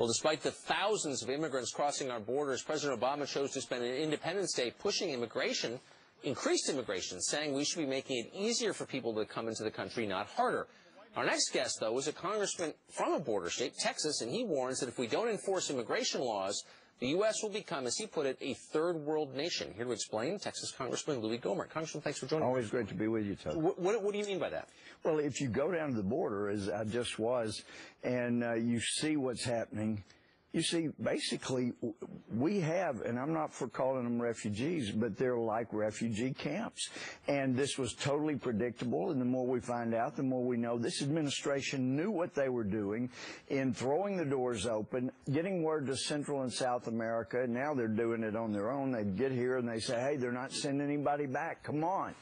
Well, despite the thousands of immigrants crossing our borders, President Obama chose to spend an Independence Day pushing immigration, increased immigration, saying we should be making it easier for people to come into the country, not harder. Our next guest, though, is a congressman from a border state, Texas, and he warns that if we don't enforce immigration laws, the U.S. will become, as he put it, a third world nation. Here to explain, Texas Congressman Louie Gohmert. Congressman, thanks for joining us. Always great to be with you, Tucker. What do you mean by that? Well, if you go down to the border, as I just was, and you see what's happening, you see, basically, we have, and I'm not for calling them refugees, but they're like refugee camps. And this was totally predictable, and the more we find out, the more we know this administration knew what they were doing in throwing the doors open, getting word to Central and South America. Now they're doing it on their own. They get here and they say, hey, they're not sending anybody back. Come on.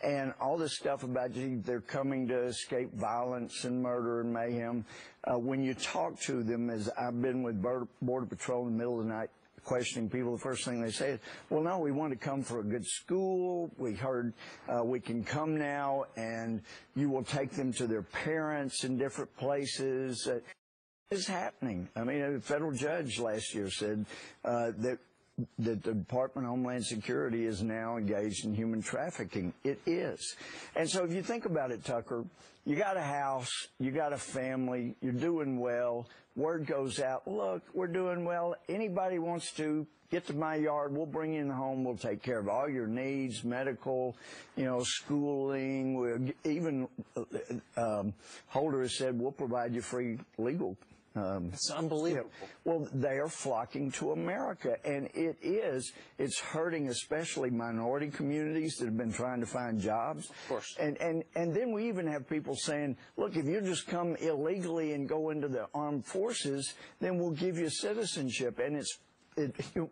And all this stuff about, gee, they're coming to escape violence and murder and mayhem. When you talk to them, as I've been with Border Patrol in the middle of the night questioning people, the first thing they say is, well, no, we want to come for a good school. We heard we can come now, and you will take them to their parents in different places. It's happening. I mean, a federal judge last year said that the Department of Homeland Security is now engaged in human trafficking. It is. And so if you think about it, Tucker, you got a house, you got a family, you're doing well, word goes out, look, we're doing well. Anybody wants to get to my yard, we'll bring you in the home, we'll take care of all your needs, medical, schooling. We'll even Holder has said we'll provide you free legal. It's unbelievable. Well, they are flocking to America, and it's hurting especially minority communities that have been trying to find jobs. Of course. And then we even have people saying, look, if you just come illegally and go into the armed forces, then we'll give you citizenship. And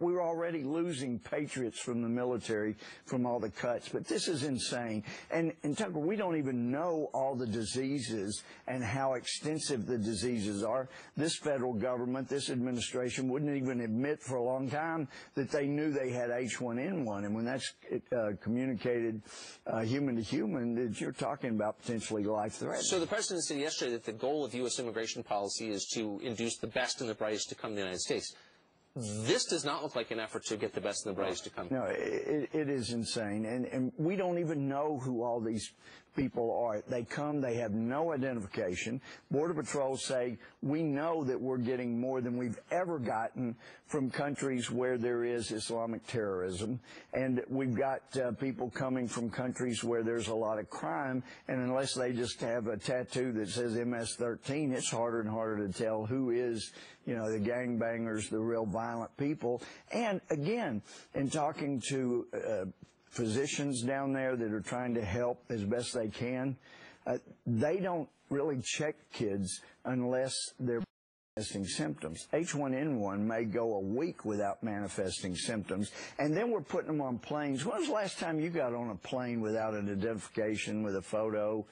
we're already losing patriots from the military from all the cuts, but this is insane. And Tucker, we don't even know all the diseases and how extensive the diseases are. This federal government, this administration wouldn't even admit for a long time that they knew they had H1N1. And when that's communicated human to human, that you're talking about potentially life-threatening. So the president said yesterday that the goal of U.S. immigration policy is to induce the best and the brightest to come to the United States. This does not look like an effort to get the best and the brightest to come. No, it is insane. And we don't even know who all these people are. They come, they have no identification. Border Patrol say, we know that we're getting more than we've ever gotten from countries where there is Islamic terrorism. And we've got people coming from countries where there's a lot of crime. And unless they just have a tattoo that says MS-13, it's harder and harder to tell who is, the gangbangers, the real violent people. And again, in talking to physicians down there that are trying to help as best they can, they don't really check kids unless they're manifesting symptoms. H1N1 may go a week without manifesting symptoms, and then we're putting them on planes. When was the last time you got on a plane without an identification with a photo?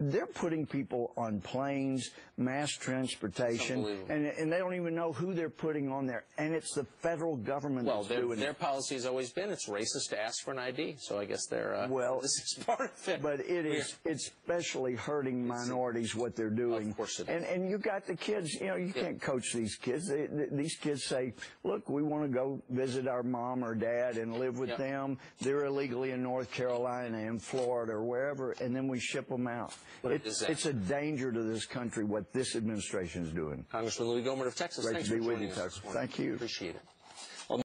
They're putting people on planes, mass transportation, and they don't even know who they're putting on there. And it's the federal government that's doing it. Their policy has always been it's racist to ask for an ID. So I guess they're this is part of it. But it's especially hurting minorities what they're doing. Of course it is. And you got the kids. You can't coach these kids. These kids say, "Look, we want to go visit our mom or dad and live with them. They're illegally in North Carolina and Florida or wherever, and then we ship them out." It's a danger to this country what this administration is doing. Congressman Louie Gohmert of Texas. Great to be with you, Tucker. Thank you. Appreciate it.